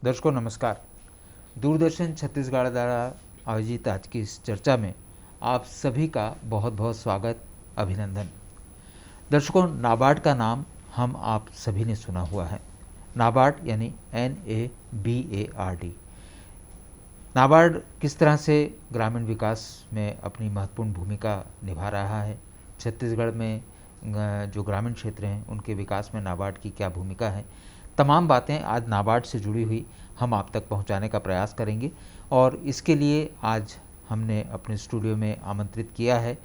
दर्शकों नमस्कार। दूरदर्शन छत्तीसगढ़ द्वारा आयोजित आज की इस चर्चा में आप सभी का बहुत बहुत स्वागत, अभिनंदन। दर्शकों, नाबार्ड का नाम हम आप सभी ने सुना हुआ है। नाबार्ड यानी NABARD। नाबार्ड किस तरह से ग्रामीण विकास में अपनी महत्वपूर्ण भूमिका निभा रहा है, छत्तीसगढ़ में जो ग्रामीण क्षेत्र हैं उनके विकास में नाबार्ड की क्या भूमिका है, तमाम बातें आज नाबार्ड से जुड़ी हुई हम आप तक पहुंचाने का प्रयास करेंगे। और इसके लिए आज हमने अपने स्टूडियो में आमंत्रित किया है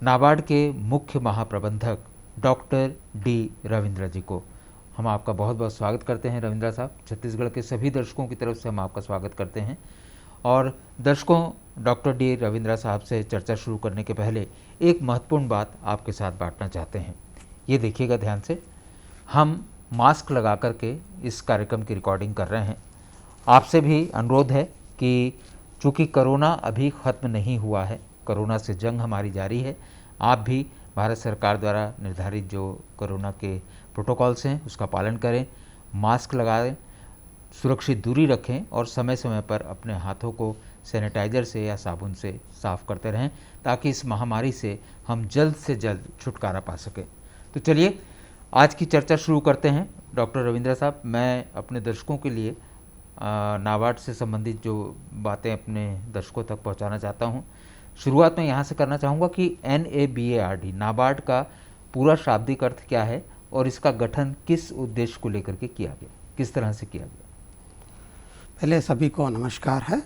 नाबार्ड के मुख्य महाप्रबंधक डॉक्टर डी रविंद्र जी को। हम आपका बहुत बहुत स्वागत करते हैं रविंद्र साहब। छत्तीसगढ़ के सभी दर्शकों की तरफ से हम आपका स्वागत करते हैं। और दर्शकों, डॉक्टर डी रविंद्र साहब से चर्चा शुरू करने के पहले एक महत्वपूर्ण बात आपके साथ बांटना चाहते हैं। ये देखिएगा ध्यान से, हम मास्क लगा करके इस कार्यक्रम की रिकॉर्डिंग कर रहे हैं। आपसे भी अनुरोध है कि चूँकि कोरोना अभी ख़त्म नहीं हुआ है, कोरोना से जंग हमारी जारी है, आप भी भारत सरकार द्वारा निर्धारित जो कोरोना के प्रोटोकॉल्स हैं उसका पालन करें, मास्क लगाएं, सुरक्षित दूरी रखें और समय समय पर अपने हाथों को सैनिटाइज़र से या साबुन से साफ़ करते रहें ताकि इस महामारी से हम जल्द से जल्द छुटकारा पा सकें। तो चलिए आज की चर्चा शुरू करते हैं। डॉक्टर रविंद्र साहब, मैं अपने दर्शकों के लिए नाबार्ड से संबंधित जो बातें अपने दर्शकों तक पहुंचाना चाहता हूं, शुरुआत में यहां से करना चाहूँगा कि NABARD नाबार्ड का पूरा शाब्दिक अर्थ क्या है और इसका गठन किस उद्देश्य को लेकर के किया गया, किस तरह से किया गया? पहले सभी को नमस्कार है।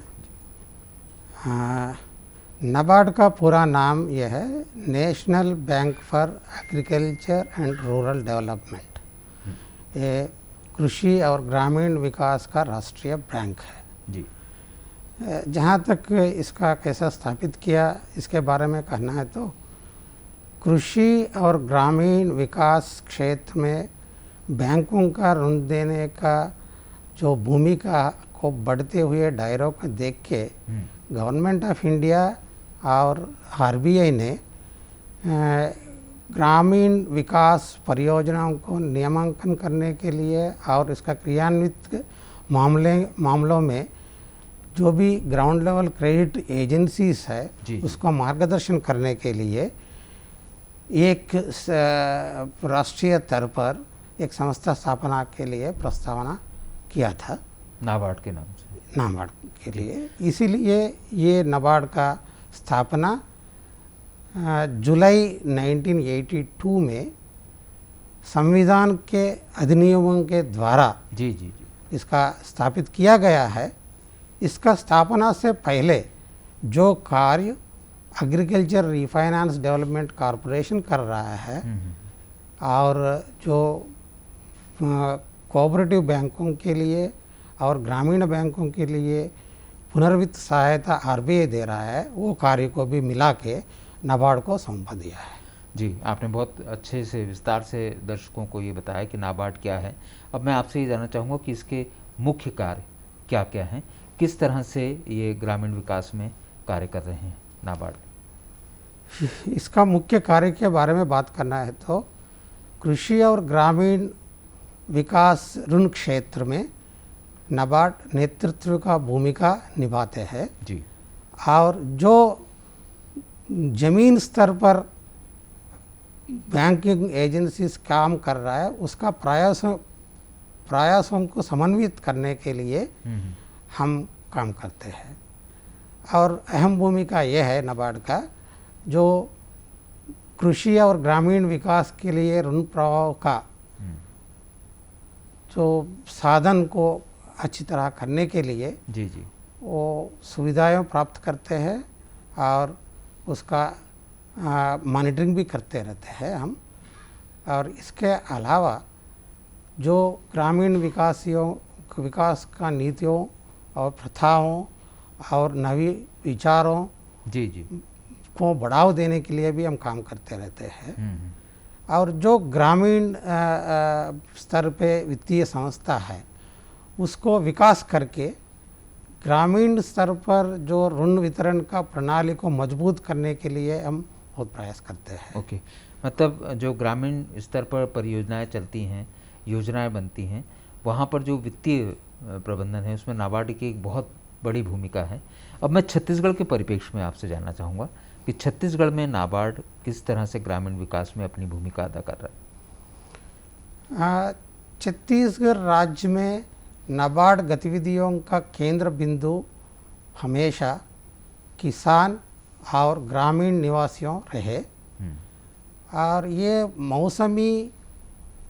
नाबार्ड का पूरा नाम यह है, national bank for agriculture and rural development. ये कृषि और ग्रामीण विकास का राष्ट्रीय बैंक है जी। जहाँ तक इसका कैसा स्थापित किया इसके बारे में कहना है तो कृषि और ग्रामीण विकास क्षेत्र में बैंकों का ऋण देने का जो भूमिका को बढ़ते हुए दायरों को देख के गवर्नमेंट ऑफ इंडिया और RBI ने ग्रामीण विकास परियोजनाओं को नियमांकन करने के लिए और इसका क्रियान्वित मामलों में जो भी ग्राउंड लेवल क्रेडिट एजेंसीज है उसको मार्गदर्शन करने के लिए एक राष्ट्रीय स्तर पर एक संस्था स्थापना के लिए प्रस्तावना किया था नाबार्ड के नाम से, नाबार्ड के लिए। इसीलिए ये नाबार्ड का स्थापना जुलाई 1982 में संविधान के अधिनियमों के द्वारा जी इसका स्थापित किया गया है। इसका स्थापना से पहले जो कार्य एग्रीकल्चर रिफाइनेंस डेवलपमेंट कॉरपोरेशन कर रहा है और जो कोऑपरेटिव बैंकों के लिए और ग्रामीण बैंकों के लिए पुनर्वित्त सहायता RBI दे रहा है, वो कार्य को भी मिला के नाबार्ड को सौंपा दिया है। जी, आपने बहुत अच्छे से विस्तार से दर्शकों को ये बताया कि नाबार्ड क्या है। अब मैं आपसे ये जानना चाहूँगा कि इसके मुख्य कार्य क्या क्या हैं, किस तरह से ये ग्रामीण विकास में कार्य कर रहे हैं नाबार्ड? इसका मुख्य कार्य के बारे में बात करना है तो कृषि और ग्रामीण विकास ऋण क्षेत्र में नाबार्ड नेतृत्व का भूमिका निभाते हैं जी। और जो जमीन स्तर पर बैंकिंग एजेंसीज काम कर रहा है उसका प्रयासों को समन्वित करने के लिए हम काम करते हैं। और अहम भूमिका यह है नाबार्ड का, जो कृषि और ग्रामीण विकास के लिए ऋण प्रवाह का जो साधन को अच्छी तरह करने के लिए जी वो सुविधाएं प्राप्त करते हैं और उसका मॉनिटरिंग भी करते रहते हैं हम। और इसके अलावा जो ग्रामीण विकास का नीतियों और प्रथाओं और नवी विचारों जी को बढ़ावा देने के लिए भी हम काम करते रहते हैं। और जो ग्रामीण स्तर पे वित्तीय संस्था है उसको विकास करके ग्रामीण स्तर पर जो ऋण वितरण का प्रणाली को मजबूत करने के लिए हम बहुत प्रयास करते हैं। ओके, मतलब जो ग्रामीण स्तर पर परियोजनाएं चलती हैं, योजनाएं बनती हैं, वहाँ पर जो वित्तीय प्रबंधन है उसमें नाबार्ड की एक बहुत बड़ी भूमिका है। अब मैं छत्तीसगढ़ के परिप्रेक्ष्य में आपसे जानना चाहूँगा कि छत्तीसगढ़ में नाबार्ड किस तरह से ग्रामीण विकास में अपनी भूमिका अदा कर रहा है। छत्तीसगढ़ राज्य में नाबार्ड गतिविधियों का केंद्र बिंदु हमेशा किसान और ग्रामीण निवासियों रहे और ये मौसमी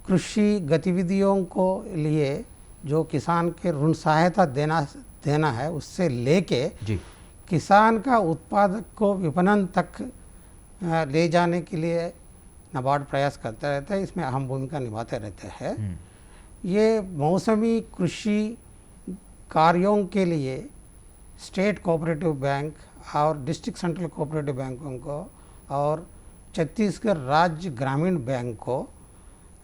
कृषि गतिविधियों को लिए जो किसान के ऋण सहायता देना है उससे लेके किसान का उत्पादक को विपणन तक ले जाने के लिए नाबार्ड प्रयास करता रहता है, इसमें अहम भूमिका निभाते रहते हैं। ये मौसमी कृषि कार्यों के लिए स्टेट कोऑपरेटिव बैंक और डिस्ट्रिक्ट सेंट्रल कोऑपरेटिव बैंकों को और छत्तीसगढ़ राज्य ग्रामीण बैंक को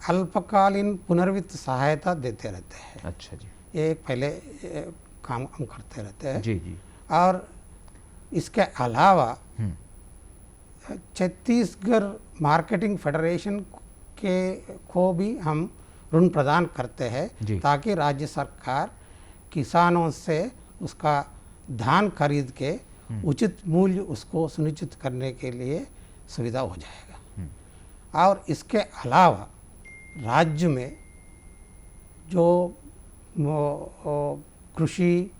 अल्पकालीन पुनर्वित्त सहायता देते रहते हैं। अच्छा जी, ये एक पहले काम हम करते रहते हैं जी जी। और इसके अलावा छत्तीसगढ़ मार्केटिंग फेडरेशन को भी हम ऋण प्रदान करते हैं ताकि राज्य सरकार किसानों से उसका धान खरीद के उचित मूल्य उसको सुनिश्चित करने के लिए सुविधा हो जाएगा। और इसके अलावा राज्य में जो कृषि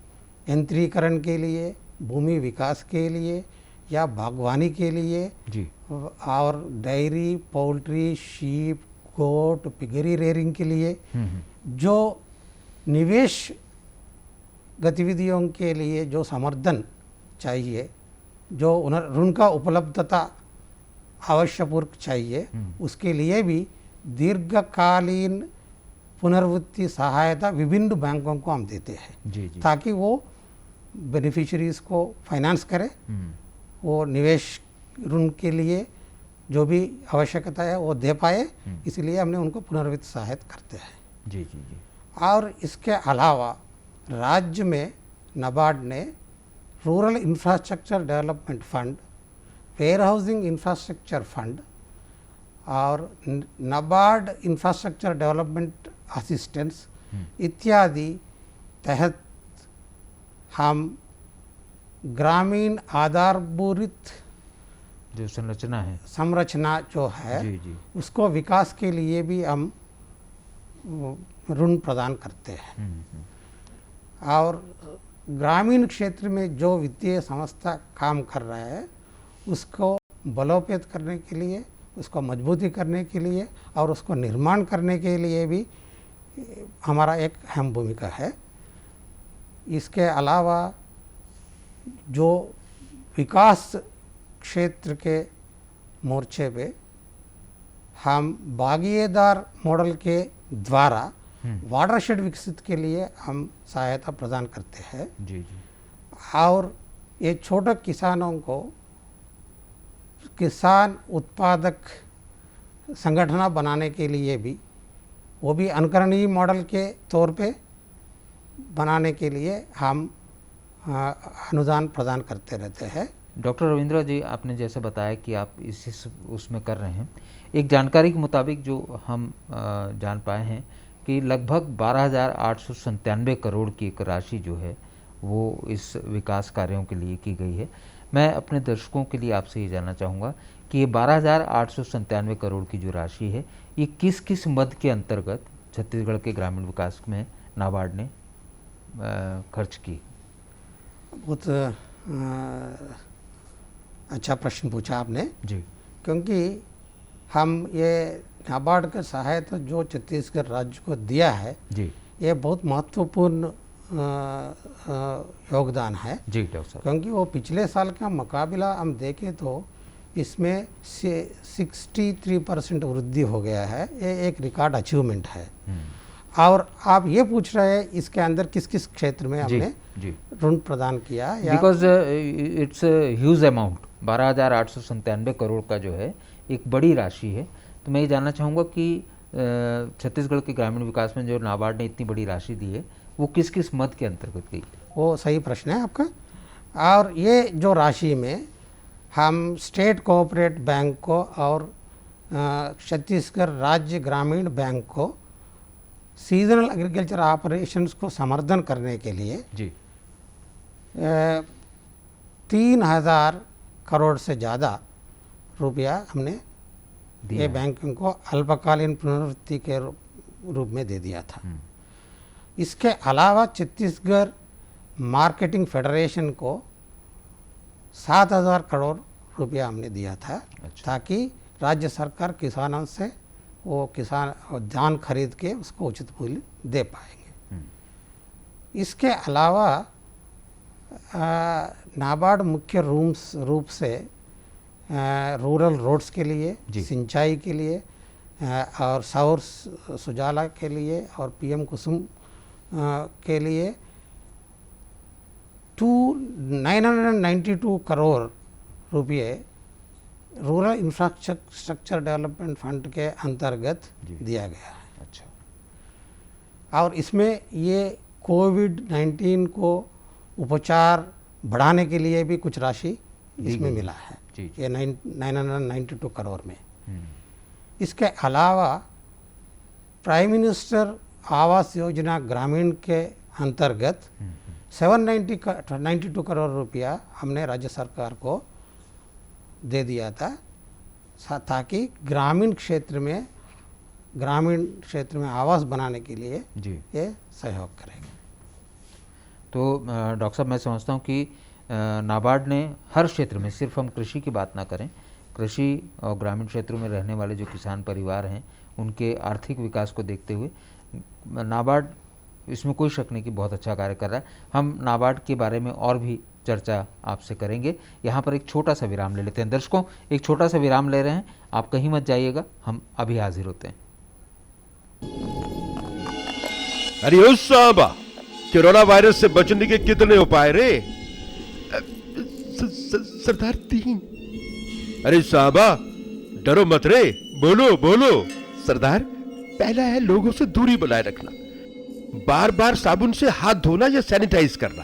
यंत्रीकरण के लिए, भूमि विकास के लिए या बागवानी के लिए जी, और डेयरी, पोल्ट्री, शीप, गोट, पिगरी रेयरिंग के लिए जो निवेश गतिविधियों के लिए जो समर्थन चाहिए, जो ऋण का उपलब्धता आवश्यक चाहिए, उसके लिए भी दीर्घकालीन पुनर्वित्त सहायता विभिन्न बैंकों को हम देते हैं ताकि वो बेनिफिशरीज को फाइनेंस करें, वो निवेश ऋण के लिए जो भी आवश्यकता है वो दे पाए, इसलिए हमने उनको पुनर्वित्त सहायता करते हैं। जी जी जी। और इसके अलावा राज्य में नाबार्ड ने rural infrastructure development fund, warehousing infrastructure fund और नाबार्ड इंफ्रास्ट्रक्चर डेवलपमेंट असिस्टेंस इत्यादि तहत हम ग्रामीण आधारभूत जो संरचना जो है उसको विकास के लिए भी हम ऋण प्रदान करते हैं। और ग्रामीण क्षेत्र में जो वित्तीय संस्था काम कर रहा है उसको बलोपेत करने के लिए, उसको मजबूती करने के लिए और उसको निर्माण करने के लिए भी हमारा एक अहम भूमिका है। इसके अलावा जो विकास क्षेत्र के मोर्चे पे हम भागीदार मॉडल के द्वारा वाटरशेड विकसित के लिए हम सहायता प्रदान करते हैं। जी जी। और ये छोटे किसानों को किसान उत्पादक संगठन बनाने के लिए भी, वो भी अनुकरणीय मॉडल के तौर पे बनाने के लिए हम अनुदान प्रदान करते रहते हैं। डॉक्टर रविंद्र जी, आपने जैसे बताया कि आप इस उसमें कर रहे हैं, एक जानकारी के मुताबिक जो हम जान पाए हैं कि लगभग 12,897 करोड़ की एक राशि जो है वो इस विकास कार्यों के लिए की गई है। मैं अपने दर्शकों के लिए आपसे ये जानना चाहूँगा कि ये 12,897 करोड़ की जो राशि है ये किस किस मद के अंतर्गत छत्तीसगढ़ के ग्रामीण विकास में नाबार्ड ने खर्च की। बहुत अच्छा प्रश्न पूछा आपने जी, क्योंकि हम ये नाबार्ड का सहायता जो छत्तीसगढ़ राज्य को दिया है जी, ये बहुत महत्वपूर्ण योगदान है जी डॉक्टर साहब, क्योंकि वो पिछले साल का मुकाबला हम देखें तो इसमें 63% वृद्धि हो गया है। ये एक रिकॉर्ड अचीवमेंट है। और आप ये पूछ रहे हैं इसके अंदर किस किस क्षेत्र में हमने ऋण प्रदान किया, because it's huge amount 12,897 crore का जो है एक बड़ी राशि है। तो मैं ये जानना चाहूँगा कि छत्तीसगढ़ के ग्रामीण विकास में जो नाबार्ड ने इतनी बड़ी राशि दी है वो किस किस मद के अंतर्गत गई। वो सही प्रश्न है आपका। और ये जो राशि में हम स्टेट कोऑपरेट बैंक को और छत्तीसगढ़ राज्य ग्रामीण बैंक को सीजनल एग्रीकल्चर ऑपरेशंस को समर्थन करने के लिए जी 3,000 करोड़ से ज़्यादा रुपया हमने ये बैंकों को अल्पकालीन पुनर्वृत्ति के रूप में दे दिया था। इसके अलावा छत्तीसगढ़ मार्केटिंग फेडरेशन को 7,000 करोड़ रुपया हमने दिया था। अच्छा। ताकि राज्य सरकार किसानों से वो धान खरीद के उसको उचित मूल्य दे पाएंगे। इसके अलावा नाबार्ड मुख्य रूप से रूरल रोड्स के लिए, सिंचाई के लिए और सौर सुजाला के लिए और पीएम कुसुम के लिए 992 करोड़ रुपये रूरल इंफ्रास्ट्रक्चर डेवलपमेंट फंड के अंतर्गत दिया गया है। अच्छा। और इसमें ये कोविड-19 को उपचार बढ़ाने के लिए भी कुछ राशि इसमें मिला है, ये 992 करोड़ में। इसके अलावा प्राइम मिनिस्टर आवास योजना ग्रामीण के अंतर्गत 792 करोड़ रुपया हमने राज्य सरकार को दे दिया था, ताकि ग्रामीण क्षेत्र में आवास बनाने के लिए ये सहयोग करेगा। तो डॉक्टर साहब, मैं समझता हूँ कि नाबार्ड ने हर क्षेत्र में, सिर्फ हम कृषि की बात ना करें, कृषि और ग्रामीण क्षेत्रों में रहने वाले जो किसान परिवार हैं उनके आर्थिक विकास को देखते हुए नाबार्ड, इसमें कोई शक नहीं कि बहुत अच्छा कार्य कर रहा है। हम नाबार्ड के बारे में और भी चर्चा आपसे करेंगे। यहाँ पर एक छोटा सा विराम ले लेते हैं। दर्शकों, एक छोटा सा विराम ले रहे हैं, आप कहीं मत जाइएगा, हम अभी हाजिर होते हैं। अरे ओ साहबा, कोरोना वायरस से बचने के कितने उपाय रे? सरदार 3। अरे साहबा, डरो मत रे, बोलो बोलो। सरदार, पहला है लोगों से दूरी बनाए रखना, बार बार साबुन से हाथ धोना या सैनिटाइज करना,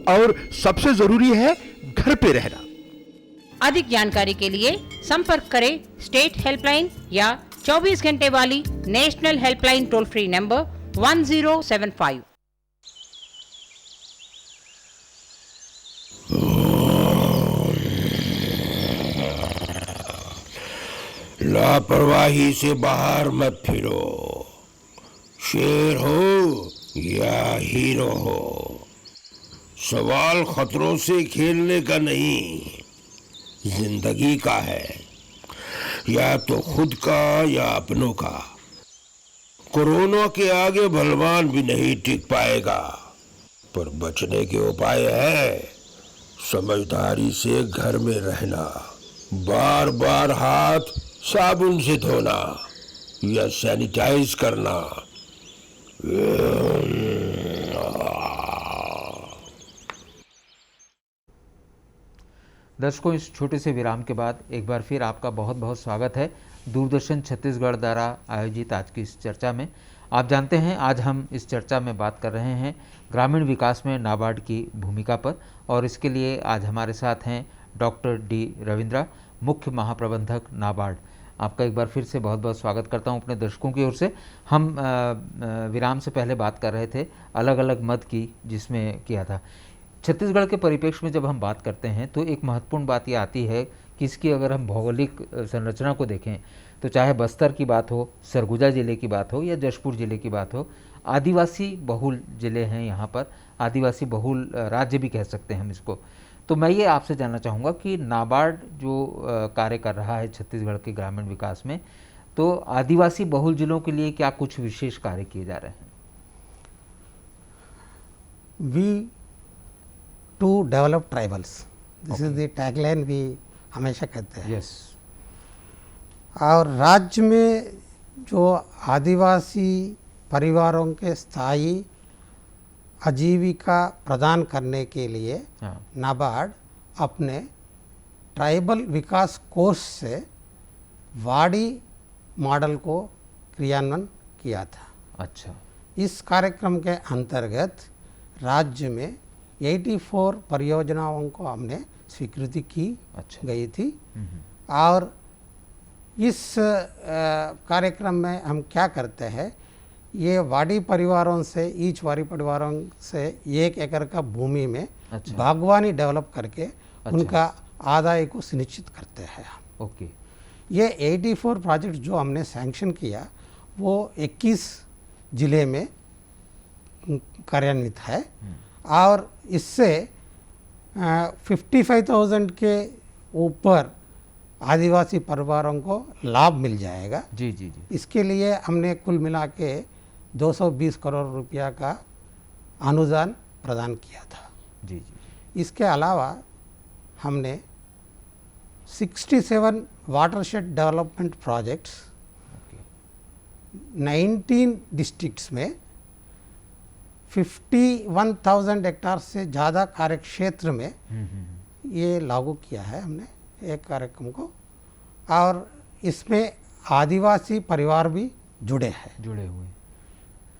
और सबसे जरूरी है घर पे रहना। अधिक जानकारी के लिए संपर्क करें स्टेट हेल्पलाइन या 24 घंटे वाली national helpline toll free number 1075। लापरवाही से बाहर मत फिरो, शेर हो या हीरो हो, सवाल खतरों से खेलने का नहीं, जिंदगी का है, या तो खुद का या अपनों का। कोरोना के आगे बलवान भी नहीं टिक पाएगा, पर बचने के उपाय है समझदारी से घर में रहना, बार बार हाथ साबुन से धोना या सैनिटाइज करना। दर्शकों, इस छोटे से विराम के बाद एक बार फिर आपका बहुत बहुत स्वागत है दूरदर्शन छत्तीसगढ़ द्वारा आयोजित आज की इस चर्चा में। आप जानते हैं, आज हम इस चर्चा में बात कर रहे हैं ग्रामीण विकास में नाबार्ड की भूमिका पर, और इसके लिए आज हमारे साथ हैं डॉक्टर डी रविंद्रा, मुख्य महाप्रबंधक नाबार्ड। आपका एक बार फिर से बहुत बहुत स्वागत करता हूं अपने दर्शकों की ओर से। हम विराम से पहले बात कर रहे थे अलग अलग मद की, जिसमें किया था छत्तीसगढ़ के परिप्रेक्ष्य में जब हम बात करते हैं तो एक महत्वपूर्ण बात ये आती है कि इसकी अगर हम भौगोलिक संरचना को देखें तो चाहे बस्तर की बात हो, सरगुजा ज़िले की बात हो या जशपुर ज़िले की बात हो, आदिवासी बहुल ज़िले हैं यहाँ पर, आदिवासी बहुल राज्य भी कह सकते हैं हम इसको। तो मैं ये आपसे जानना चाहूँगा कि नाबार्ड जो कार्य कर रहा है छत्तीसगढ़ के ग्रामीण विकास में, तो आदिवासी बहुल जिलों के लिए क्या कुछ विशेष कार्य किए जा रहे हैं? We too develop tribals, this is the tagline we हमेशा कहते हैं। यस। और राज्य में जो आदिवासी परिवारों के स्थायी आजीविका प्रदान करने के लिए नाबार्ड अपने ट्राइबल विकास कोष से वाड़ी मॉडल को क्रियान्वयन किया था। अच्छा। इस कार्यक्रम के अंतर्गत राज्य में 84 परियोजनाओं को हमने स्वीकृति की गई थी। और इस कार्यक्रम में हम क्या करते हैं, ये वाड़ी परिवारों से, ईच वाड़ी परिवारों से 1 एकड़ का भूमि में अच्छा। बागवानी डेवलप करके उनका आदाय को सुनिश्चित करते हैं। ओके। ये 84 प्रोजेक्ट जो हमने सैंक्शन किया वो 21 जिले में कार्यान्वित है और इससे 55,000 के ऊपर आदिवासी परिवारों को लाभ मिल जाएगा। जी जी जी। इसके लिए हमने कुल मिला के 220 करोड़ रुपया का अनुदान प्रदान किया था। जी जी। इसके अलावा हमने 67 watershed development projects okay. 19 districts में 51,000 हेक्टार से ज़्यादा कार्यक्षेत्र में ये लागू किया है हमने एक कार्यक्रम को, और इसमें आदिवासी परिवार भी जुड़े हुए।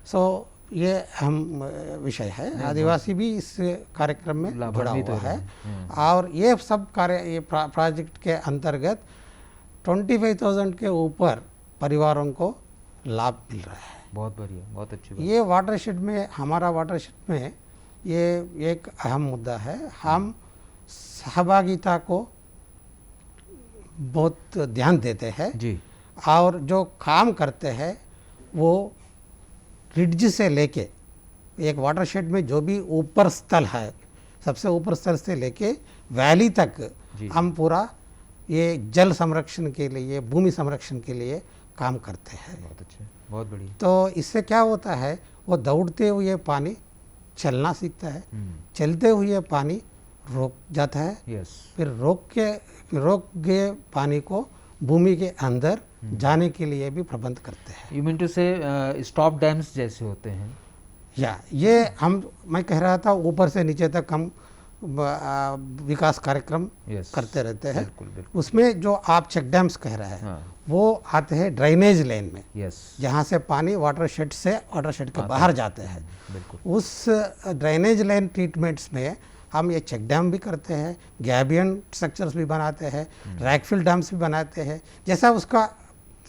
सो ये अहम विषय है। आदिवासी भी इस कार्यक्रम में जुड़ा लाभान्वित हुआ हो है रहे हैं। और ये सब कार्य, ये प्रोजेक्ट के अंतर्गत 25,000 के ऊपर परिवारों को लाभ मिल रहा है। बहुत बढ़िया, बहुत अच्छी बात। ये वाटरशेड में, हमारा वाटरशेड में ये एक अहम मुद्दा है। हम सहभागिता को बहुत ध्यान देते हैं जी। और जो काम करते हैं वो रिड्ज से लेके, एक वाटरशेड में जो भी ऊपर स्थल है, सबसे ऊपर स्थल से लेके वैली तक हम पूरा ये जल संरक्षण के लिए, भूमि संरक्षण के लिए काम करते हैं। बहुत अच्छे, बहुत बढ़िया। तो इससे क्या होता है, वो दौड़ते हुए पानी चलना सीखता है, चलते हुए पानी रोक जाता है, यस। फिर रोक गए पानी को भूमि के अंदर जाने के लिए भी प्रबंध करते हैं। यू मीन टू से स्टॉप डैम्स जैसे होते हैं? या ये मैं कह रहा था ऊपर से नीचे तक हम विकास कार्यक्रम करते रहते हैं। बिल्कुल, बिल्कुल। उसमें जो आप चेक डैम्स कह रहे हैं, हाँ। वो आते हैं ड्रेनेज लाइन में, यस। जहाँ से पानी वाटरशेड के बाहर जाते हैं। बिल्कुल। उस ड्रेनेज लाइन ट्रीटमेंट्स में हम ये चेक डैम भी करते हैं, गैबियन स्ट्रक्चर्स भी बनाते हैं, रैकफिल डैम्स भी बनाते हैं। जैसा उसका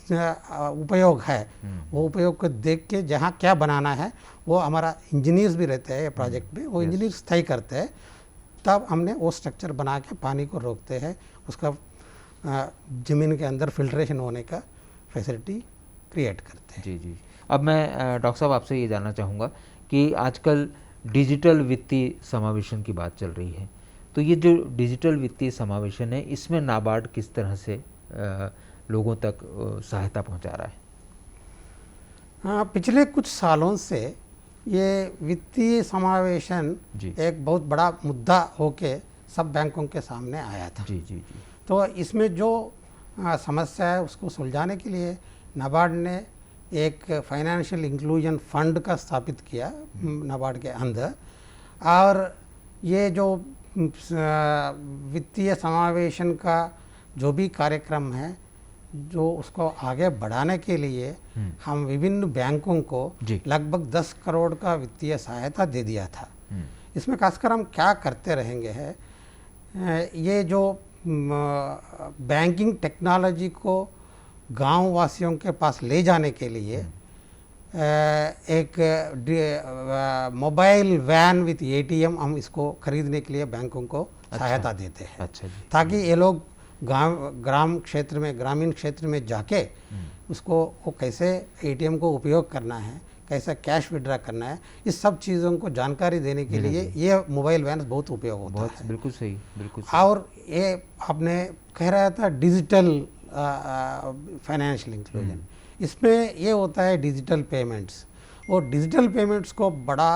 उपयोग है, वो उपयोग को देख के जहाँ क्या बनाना है वो हमारा इंजीनियर्स भी रहते हैं प्रोजेक्ट में, वो इंजीनियर्स तय करते हैं। तब हमने वो स्ट्रक्चर बना के पानी को रोकते हैं, उसका ज़मीन के अंदर फिल्ट्रेशन होने का फैसिलिटी क्रिएट करते हैं। जी जी। अब मैं डॉक्टर साहब आपसे ये जानना चाहूँगा कि आजकल डिजिटल वित्तीय समावेशन की बात चल रही है, तो ये जो डिजिटल वित्तीय समावेशन है, इसमें नाबार्ड किस तरह से लोगों तक सहायता पहुंचा रहा है? हाँ, पिछले कुछ सालों से ये वित्तीय समावेशन एक बहुत बड़ा मुद्दा होके सब बैंकों के सामने आया था। जी जी जी। तो इसमें जो समस्या है उसको सुलझाने के लिए नाबार्ड ने एक फाइनेंशियल इंक्लूजन फंड का स्थापित किया नाबार्ड के अंदर, और ये जो वित्तीय समावेशन का जो भी कार्यक्रम है, जो उसको आगे बढ़ाने के लिए हम विभिन्न बैंकों को लगभग 10 करोड़ का वित्तीय सहायता दे दिया था। इसमें खासकर हम क्या करते रहेंगे है, ये जो बैंकिंग टेक्नोलॉजी को गांव वासियों के पास ले जाने के लिए एक मोबाइल वैन विथ एटीएम हम इसको खरीदने के लिए बैंकों को सहायता देते हैं। अच्छा जी। ताकि ये लोग ग्रामीण क्षेत्र में जाके उसको वो कैसे एटीएम को उपयोग करना है, कैसे कैश विड्रा करना है, इस सब चीज़ों को जानकारी देने के लिए ये मोबाइल वैन बहुत उपयोग होता है। बिल्कुल सही, बिल्कुल सही। और ये आपने कह रहा था डिजिटल फाइनेंशियल इंक्लूजन, इसमें ये होता है डिजिटल पेमेंट्स। और डिजिटल पेमेंट्स को बड़ा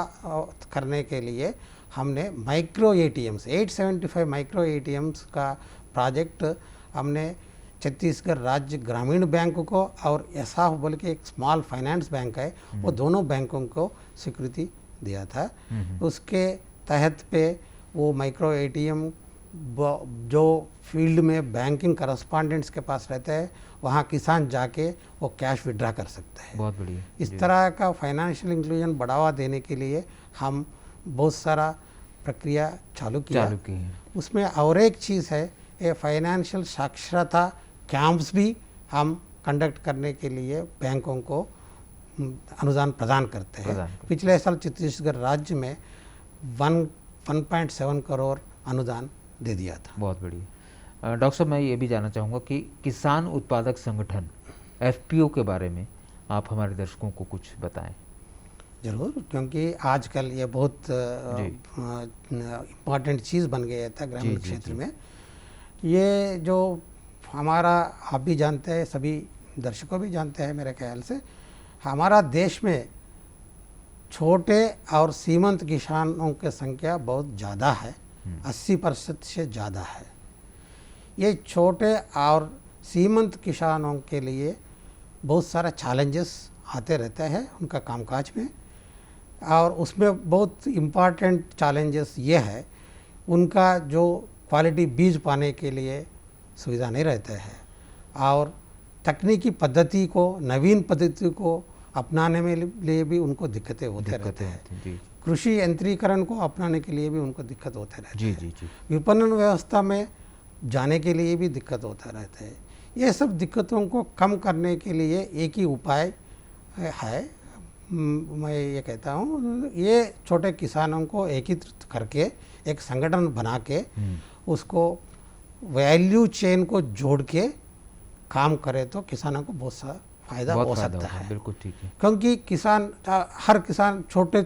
करने के लिए हमने माइक्रो एटीएम्स 875 माइक्रो एटीएम्स का प्रोजेक्ट हमने छत्तीसगढ़ राज्य ग्रामीण बैंक को और एसाफ बोल के एक स्मॉल फाइनेंस बैंक है, वो दोनों बैंकों को स्वीकृति दिया था। उसके तहत पे वो माइक्रो एटीएम जो फील्ड में बैंकिंग करस्पॉन्डेंट्स के पास रहते हैं, वहाँ किसान जाके वो कैश विड्रा कर सकते हैं। बहुत बढ़िया। इस तरह का फाइनेंशियल इंक्लूजन बढ़ावा देने के लिए हम बहुत सारा प्रक्रिया चालू किया। उसमें और एक चीज़ है, ये फाइनेंशियल साक्षरता कैंप्स भी हम कंडक्ट करने के लिए बैंकों को अनुदान प्रदान करते हैं। पिछले साल छत्तीसगढ़ राज्य में 1.7 करोड़ अनुदान दे दिया था। बहुत बढ़िया। डॉक्टर साहब, मैं ये भी जानना चाहूँगा कि किसान उत्पादक संगठन FPO के बारे में आप हमारे दर्शकों को कुछ बताएं। जरूर, क्योंकि आजकल ये बहुत इम्पॉर्टेंट चीज़ बन गया था ग्रामीण क्षेत्र में। ये जो हमारा, आप भी जानते हैं, सभी दर्शकों भी जानते हैं मेरे ख्याल से, हमारा देश में छोटे और सीमांत किसानों की संख्या बहुत ज़्यादा है, 80% से ज़्यादा है। ये छोटे और सीमांत किसानों के लिए बहुत सारा चैलेंजेस आते रहते हैं उनका कामकाज में, और उसमें बहुत इम्पॉर्टेंट चैलेंजेस ये है, उनका जो क्वालिटी बीज पाने के लिए सुविधा नहीं रहता है, और तकनीकी पद्धति को, नवीन पद्धति को अपनाने में लिए भी उनको दिक्कतें होते रहते हैं। कृषि यंत्रीकरण को अपनाने के लिए भी उनको दिक्कत होते रहते हैं। विपणन व्यवस्था में जाने के लिए भी दिक्कत होता रहता है। ये सब दिक्कतों को कम करने के लिए एक ही उपाय है, मैं ये कहता हूँ, ये छोटे किसानों को एकीकृत करके एक संगठन बना के उसको वैल्यू चेन को जोड़ के काम करे तो किसानों को बहुत सा फायदा हो सकता है। बिल्कुल ठीक है, क्योंकि हर किसान छोटे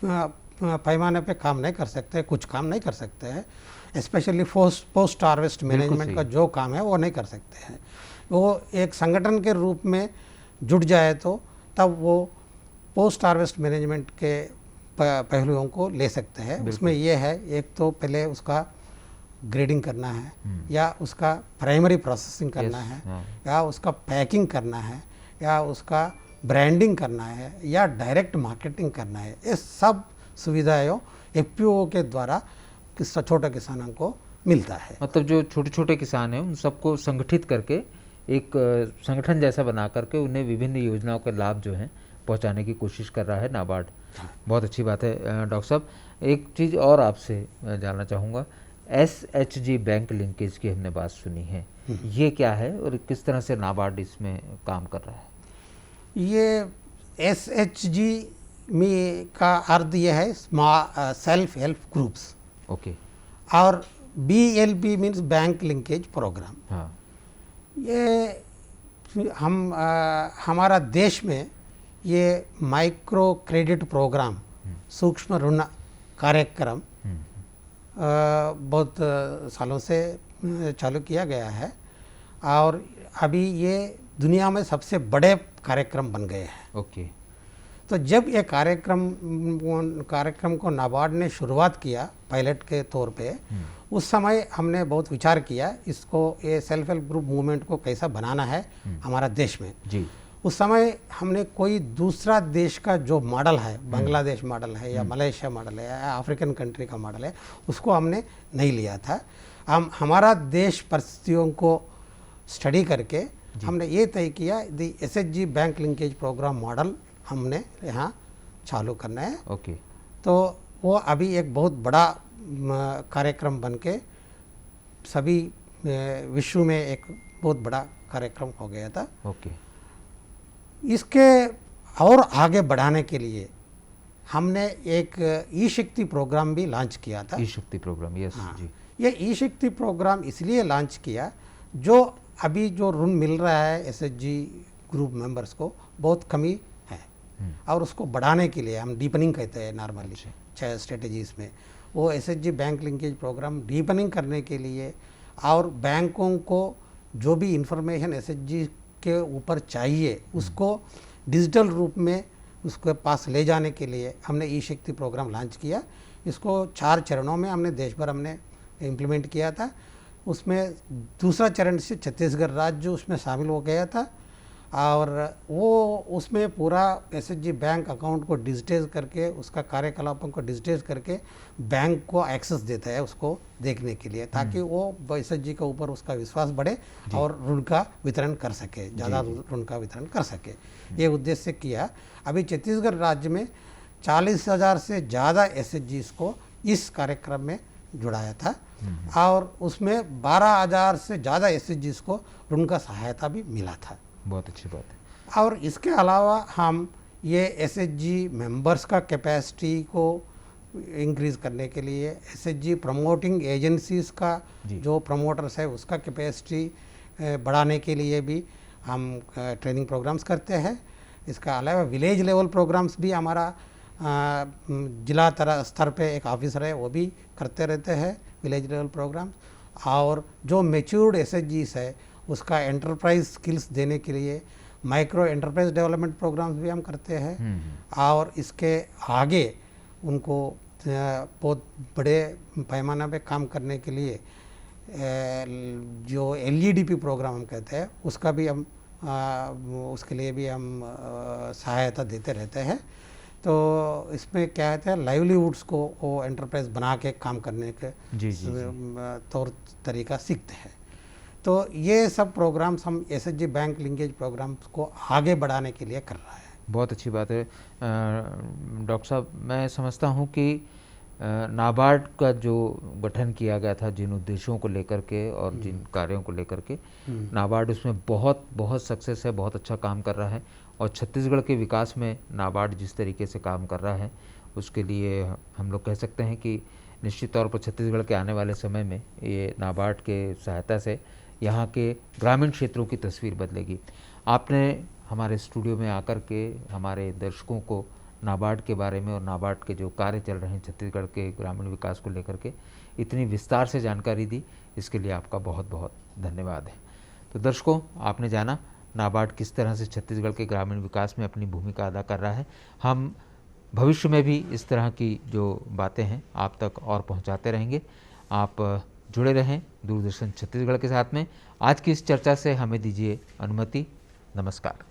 पैमाने पे काम नहीं कर सकते, कुछ काम नहीं कर सकते हैं, स्पेशली पोस्ट हार्वेस्ट मैनेजमेंट का जो काम है वो नहीं कर सकते हैं। वो एक संगठन के रूप में जुट जाए तो तब वो पोस्ट हार्वेस्ट मैनेजमेंट के पहलुओं को ले सकते हैं। उसमें ये है, एक तो पहले उसका ग्रेडिंग करना है, या उसका प्राइमरी प्रोसेसिंग करना है, या उसका पैकिंग करना है, या उसका ब्रांडिंग करना है, या डायरेक्ट मार्केटिंग करना है। ये सब सुविधाएं FPO के द्वारा छोटे किसानों को मिलता है। मतलब जो छोटे छोटे किसान हैं उन सबको संगठित करके एक संगठन जैसा बना करके उन्हें विभिन्न योजनाओं के लाभ जो हैं पहुंचाने की कोशिश कर रहा है नाबार्ड। बहुत अच्छी बात है। डॉक्टर साहब, एक चीज़ और आपसे जानना चाहूँगा, SHG बैंक लिंकेज की हमने बात सुनी है, ये क्या है और किस तरह से नाबार्ड इसमें काम कर रहा है? ये SHG में का अर्थ ये है सेल्फ हेल्प ग्रुप्स, ओके, और BLP means bank linkage programme. हाँ, ये हमारा देश में ये माइक्रो क्रेडिट प्रोग्राम, सूक्ष्म ऋण कार्यक्रम बहुत सालों से चालू किया गया है, और अभी ये दुनिया में सबसे बड़े कार्यक्रम बन गए हैं। ओके, तो जब ये कार्यक्रम को नाबार्ड ने शुरुआत किया पायलट के तौर पे, उस समय हमने बहुत विचार किया इसको, ये सेल्फ हेल्प ग्रुप मूवमेंट को कैसा बनाना है हमारा देश में जी। उस समय हमने कोई दूसरा देश का जो मॉडल है, बांग्लादेश मॉडल है या मलेशिया मॉडल है या अफ्रीकन कंट्री का मॉडल है, उसको हमने नहीं लिया था। हम हमारा देश परिस्थितियों को स्टडी करके हमने ये तय किया the SHG bank linkage programme model हमने यहाँ चालू करना है। ओके, तो वो अभी एक बहुत बड़ा कार्यक्रम बन के सभी विश्व में एक बहुत बड़ा कार्यक्रम हो गया था। ओके, इसके और आगे बढ़ाने के लिए हमने एक ई-शक्ति प्रोग्राम भी लॉन्च किया था। ई-शक्ति प्रोग्राम, यस जी। ये ई-शक्ति प्रोग्राम इसलिए लॉन्च किया, जो अभी जो ऋण मिल रहा है SHG ग्रुप मेंबर्स को बहुत कमी है, और उसको बढ़ाने के लिए हम डीपनिंग कहते हैं नॉर्मली स्ट्रेटजीज में, वो SHG bank linkage programme deepening करने के लिए, और बैंकों को जो भी इंफॉर्मेशन SHG के ऊपर चाहिए उसको डिजिटल रूप में उसके पास ले जाने के लिए हमने ई-शक्ति प्रोग्राम लॉन्च किया। इसको 4 चरणों में हमने देश भर हमने इम्प्लीमेंट किया था। उसमें दूसरा चरण से छत्तीसगढ़ राज्य उसमें शामिल हो गया था, और वो उसमें पूरा SHG बैंक अकाउंट को डिजिटाइज करके, उसका कार्यकलापों को डिजिटाइज करके बैंक को एक्सेस देता है उसको देखने के लिए, ताकि वो SHG के ऊपर उसका विश्वास बढ़े और ऋण का वितरण कर सके, ज़्यादा ऋण का वितरण कर सके। ये उद्देश्य से किया। अभी छत्तीसगढ़ राज्य में 40,000 से ज़्यादा SHGs को इस कार्यक्रम में जुड़ाया था, और उसमें 12,000 से ज़्यादा SHGs को ऋण का सहायता भी मिला था। बहुत अच्छी बात है। और इसके अलावा हम ये एसएचजी मेंबर्स का कैपेसिटी को इंक्रीज़ करने के लिए एसएचजी प्रमोटिंग एजेंसीज़ का जो प्रमोटर्स है उसका कैपेसिटी बढ़ाने के लिए भी हम ट्रेनिंग प्रोग्राम्स करते हैं। इसका अलावा विलेज लेवल प्रोग्राम्स भी हमारा जिला स्तर पे एक ऑफिसर है वो भी करते रहते हैं विलेज लेवल प्रोग्राम्स। और जो मैच्योर्ड एसएचजीस है उसका एंटरप्राइज स्किल्स देने के लिए माइक्रो एंटरप्राइज डेवलपमेंट प्रोग्राम्स भी हम करते हैं। और इसके आगे उनको बहुत बड़े पैमाने पे काम करने के लिए जो एलईडीपी प्रोग्राम हम कहते हैं उसका भी हम उसके लिए भी हम सहायता देते रहते हैं। तो इसमें क्या कहते हैं लाइवलीहुड्स को वो एंटरप्राइज बना के काम करने के तौर तरीका सीखते हैं। तो ये सब प्रोग्राम्स हम एसएचजी बैंक लिंकेज प्रोग्राम्स को आगे बढ़ाने के लिए कर रहा है। बहुत अच्छी बात है डॉक्टर साहब। मैं समझता हूँ कि नाबार्ड का जो गठन किया गया था जिन उद्देश्यों को लेकर के और जिन कार्यों को लेकर के, नाबार्ड उसमें बहुत सक्सेस है, बहुत अच्छा काम कर रहा है। और छत्तीसगढ़ के विकास में नाबार्ड जिस तरीके से काम कर रहा है उसके लिए हम लोग कह सकते हैं कि निश्चित तौर पर छत्तीसगढ़ के आने वाले समय में ये नाबार्ड के सहायता से यहाँ के ग्रामीण क्षेत्रों की तस्वीर बदलेगी। आपने हमारे स्टूडियो में आकर के हमारे दर्शकों को नाबार्ड के बारे में और नाबार्ड के जो कार्य चल रहे हैं छत्तीसगढ़ के ग्रामीण विकास को लेकर के इतनी विस्तार से जानकारी दी, इसके लिए आपका बहुत बहुत धन्यवाद है। तो दर्शकों, आपने जाना नाबार्ड किस तरह से छत्तीसगढ़ के ग्रामीण विकास में अपनी भूमिका अदा कर रहा है। हम भविष्य में भी इस तरह की जो बातें हैं आप तक और पहुंचाते रहेंगे। आप जुड़े रहें दूरदर्शन छत्तीसगढ़ के साथ में। आज की इस चर्चा से हमें दीजिए अनुमति। नमस्कार।